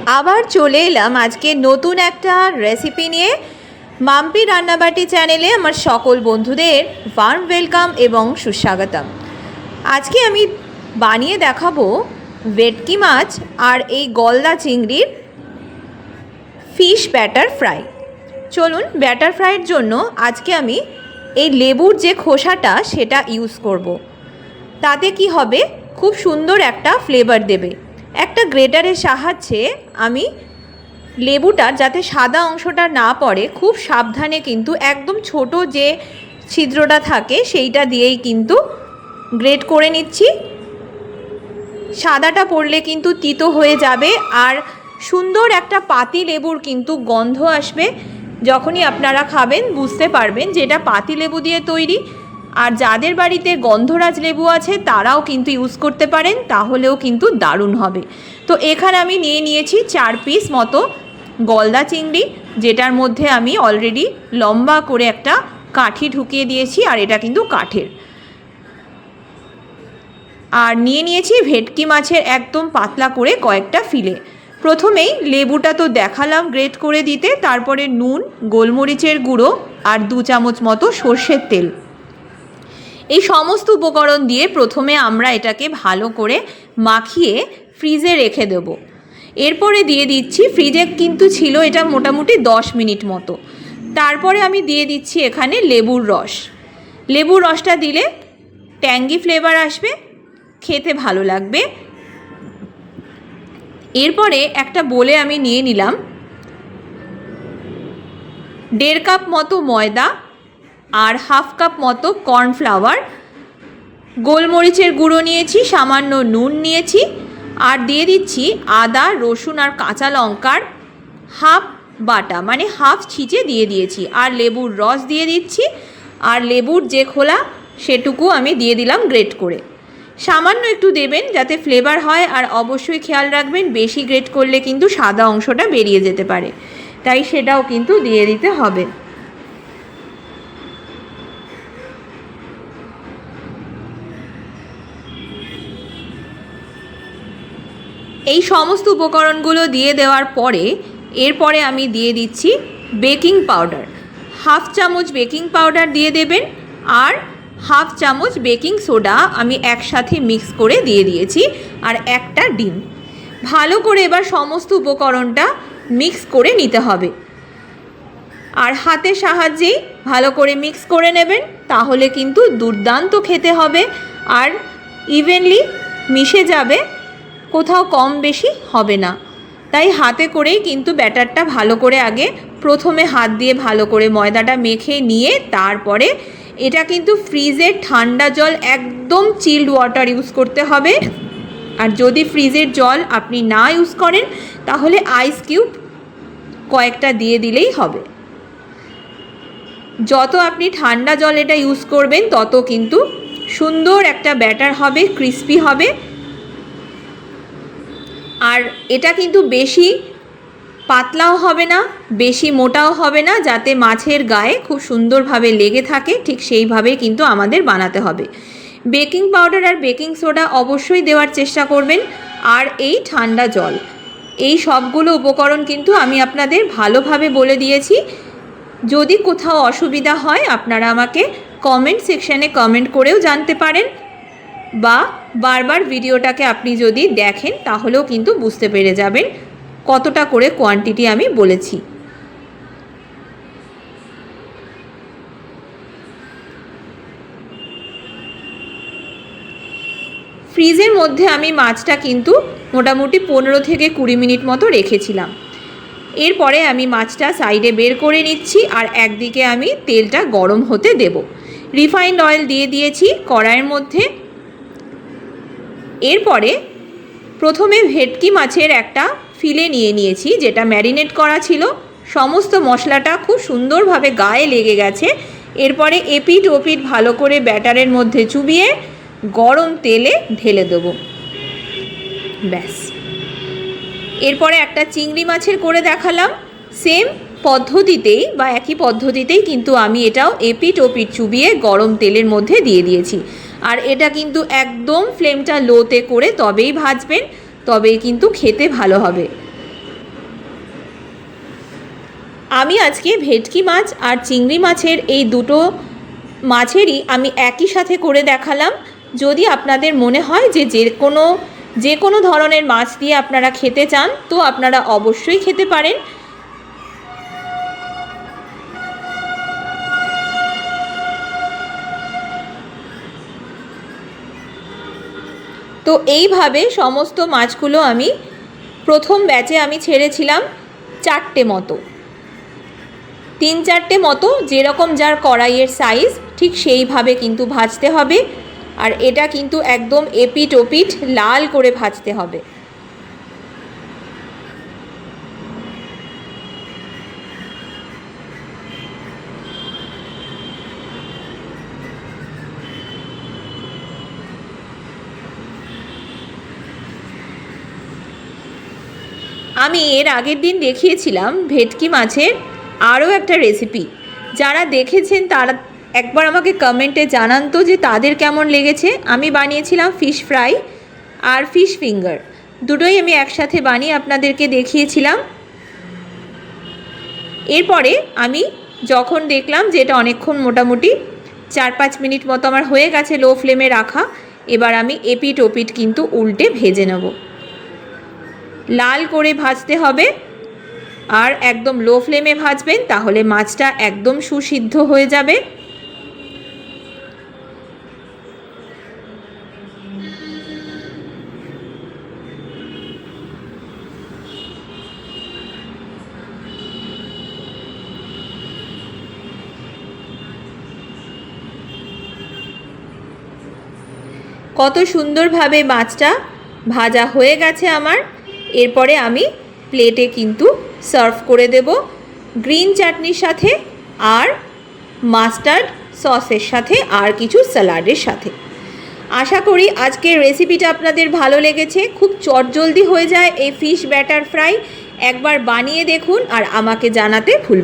আবার চলে এলাম আজকে নতুন একটা রেসিপি নিয়ে। মাম্পি রান্নাবাটি চ্যানেলে আমার সকল বন্ধুদের ওয়ার্ম ওয়েলকাম এবং সুস্বাগতম। আজকে আমি বানিয়ে দেখাবো ভেটকি মাছ আর এই গলদা চিংড়ির ফিশ ব্যাটার ফ্রাই। চলুন, ব্যাটার ফ্রাইয়ের জন্য আজকে আমি এই লেবুর যে খোসাটা সেটা ইউজ করব। তাতে কি হবে, খুব সুন্দর একটা ফ্লেভার দেবে। একটা গ্রেটারের সাহায্যে আমি লেবুটার যাতে সাদা অংশটা না পড়ে খুব সাবধানে কিন্তু একদম ছোট যে ছিদ্রটা থাকে সেইটা দিয়েই কিন্তু গ্রেট করে নিচ্ছি। সাদাটা পড়লে কিন্তু তিতো হয়ে যাবে আর সুন্দর একটা পাতি লেবুর কিন্তু গন্ধ আসবে। যখনই আপনারা খাবেন বুঝতে পারবেন যে এটা পাতি লেবু দিয়ে তৈরি। আর যাদের বাড়িতে গন্ধরাজ লেবু আছে তারাও কিন্তু ইউজ করতে পারেন, তাহলেও কিন্তু দারুণ হবে। তো এখানে আমি নিয়েছি 4 পিস মতো গলদা চিংড়ি, যেটার মধ্যে আমি অলরেডি লম্বা করে একটা কাঠি ঢুকিয়ে দিয়েছি, আর এটা কিন্তু কাঠের। আর নিয়েছি ভেটকি মাছের একদম পাতলা করে কয়েকটা ফিলে। প্রথমেই লেবুটা তো দেখালাম গ্রেট করে দিতে, তারপরে নুন, গোলমরিচের গুঁড়ো আর 2 চামচ মতো সর্ষের তেল। এই সমস্ত উপকরণ দিয়ে প্রথমে আমরা এটাকে ভালো করে মাখিয়ে ফ্রিজে রেখে দেব। এরপরে দিয়ে দিচ্ছি, ফ্রিজে কিন্তু ছিল এটা মোটামুটি 10 মিনিট মতো। তারপরে আমি দিয়ে দিচ্ছি এখানে লেবুর রস। লেবুর রসটা দিলে ট্যাঙ্গি ফ্লেভার আসবে, খেতে ভালো লাগবে। এরপরে একটা বোলে আমি নিয়ে নিলাম 1.5 কাপ মতো ময়দা আর 1/2 কাপ মতো কর্নফ্লাওয়ার, গোলমরিচের গুঁড়ো নিয়েছি, সামান্য নুন নিয়েছি, আর দিয়ে দিচ্ছি আদা, রসুন আর কাঁচা লঙ্কার হাফ বাটা, মানে হাফ ছিঁচে দিয়ে দিয়েছি, আর লেবুর রস দিয়ে দিচ্ছি, আর লেবুর যে খোলা সেটুকু আমি দিয়ে দিলাম গ্রেট করে। সামান্য একটু দেবেন যাতে ফ্লেভার হয়, আর অবশ্যই খেয়াল রাখবেন বেশি গ্রেট করলে কিন্তু সাদা অংশটা বেরিয়ে যেতে পারে, তাই সেটাও কিন্তু দিয়ে দিতে হবে। এই সমস্ত উপকরণগুলো দিয়ে দেওয়ার পরে এরপরে আমি দিয়ে দিচ্ছি বেকিং পাউডার। 1/2 চামচ বেকিং পাউডার দিয়ে দেবেন, আর 1/2 চামচ বেকিং সোডা আমি একসাথে মিক্স করে দিয়ে দিয়েছি, আর একটা ডিম। ভালো করে এবার সমস্ত উপকরণটা মিক্স করে নিতে হবে, আর হাতের সাহায্যেই ভালো করে মিক্স করে নেবেন, তাহলে কিন্তু দুর্দান্ত খেতে হবে আর ইভেনলি মিশে যাবে, কোথাও কম বেশি হবে না। তাই হাতে করেই কিন্তু ব্যাটারটা ভালো করে আগে প্রথমে হাত দিয়ে ভালো করে ময়দাটা মেখে নিয়ে তারপরে এটা কিন্তু ফ্রিজের ঠান্ডা জল, একদম চিল্ড ওয়াটার ইউজ করতে হবে। আর যদি ফ্রিজের জল আপনি না ইউজ করেন তাহলে আইস কিউব কয়েকটা দিয়ে দিলেই হবে। যত আপনি ঠান্ডা জল এটা ইউজ করবেন তত কিন্তু সুন্দর একটা ব্যাটার হবে, ক্রিস্পি হবে। আর এটা কিন্তু বেশি পাতলাও হবে না, বেশি মোটাও হবে না, যাতে মাছের গায়ে খুব সুন্দরভাবে লেগে থাকে, ঠিক সেইভাবেই কিন্তু আমাদের বানাতে হবে। বেকিং পাউডার আর বেকিং সোডা অবশ্যই দেওয়ার চেষ্টা করবেন, আর এই ঠান্ডা জল, এই সবগুলো উপকরণ কিন্তু আমি আপনাদের ভালোভাবে বলে দিয়েছি। যদি কোথাও অসুবিধা হয় আপনারা আমাকে কমেন্ট সেকশানে কমেন্ট করেও জানতে পারেন, বা বারবার ভিডিওটাকে আপনি যদি দেখেন তাহলেও কিন্তু বুঝতে পেরে যাবেন কতটা করে কোয়ান্টিটি আমি বলেছি। ফ্রিজের মধ্যে আমি মাছটা কিন্তু মোটামুটি 15 থেকে 20 মিনিট মতো রেখেছিলাম। এরপরে আমি মাছটা সাইডে বের করে নিচ্ছি, আর একদিকে আমি তেলটা গরম হতে দেব। রিফাইন্ড অয়েল দিয়ে দিয়েছি কড়াইয়ের মধ্যে। এরপরে প্রথমে ভেটকি মাছের একটা ফিলে নিয়েছি, যেটা ম্যারিনেট করা ছিল। সমস্ত মশলাটা খুব সুন্দরভাবে গায়ে লেগে গেছে। এরপরে এপিট ওপিট ভালো করে ব্যাটারের মধ্যে চুবিয়ে গরম তেলে ঢেলে দেব। ব্যাস, এরপরে একটা চিংড়ি মাছের করে দেখালাম। সেম পদ্ধতিতেই বা একই পদ্ধতিতেই কিন্তু আমি এটাও এপিট ওপিট চুবিয়ে গরম তেলের মধ্যে দিয়ে দিয়েছি। আর এটা কিন্তু একদম ফ্লেমটা লোতে করে তবেই ভাজবেন, তবেই কিন্তু খেতে ভালো হবে। আমি আজকে ভেটকি মাছ আর চিংড়ি মাছের এই দুটো মাছেরই আমি একই সাথে করে দেখালাম। যদি আপনাদের মনে হয় যে কোনো ধরনের মাছ দিয়ে আপনারা খেতে চান তো আপনারা অবশ্যই খেতে পারেন। তো এইভাবে সমস্ত মাছগুলো আমি প্রথম ব্যাচে আমি ছেড়েছিলাম 4টে মতো, 3-4টে মতো, যেরকম যার কড়াইয়ের সাইজ ঠিক সেইভাবে কিন্তু ভাজতে হবে। আর এটা কিন্তু একদম এপিট ওপিট লাল করে ভাজতে হবে। আমি এর আগের দিন দেখিয়েছিলাম ভেটকি মাছের আরও একটা রেসিপি। যারা দেখেছেন তারা একবার আমাকে কমেন্টে জানান তো যে তাদের কেমন লেগেছে। আমি বানিয়েছিলাম ফিশ ফ্রাই আর ফিশ ফিঙ্গার, দুটোই আমি একসাথে বানিয়ে আপনাদেরকে দেখিয়েছিলাম। এরপরে আমি যখন দেখলাম যে এটা অনেকক্ষণ মোটামুটি 4-5 মিনিট মতো আমার হয়ে গেছে লো ফ্লেমে রাখা, এবার আমি এপিট ওপিট কিন্তু উল্টে ভেজে নেব। লাল করে ভাজতে হবে আর একদম লো ফ্লেমে ভাজবেন, তাহলে মাছটা একদম সুসিদ্ধ হয়ে যাবে। কত সুন্দরভাবে মাছটা ভাজা হয়ে গেছে আমার। এরপরে আমি প্লেটে কিন্তু সার্ভ করে দেব গ্রিন চাটনির সাথে আর মাস্টার্ড সসের সাথে আর কিছু স্যালাডের সাথে। আশা করি আজকের রেসিপিটা আপনাদের ভালো লেগেছে। খুব চটজলদি হয়ে যায় এই ফিশ ব্যাটার ফ্রাই। একবার বানিয়ে দেখুন আর আমাকে জানাতে ভুলবেন না।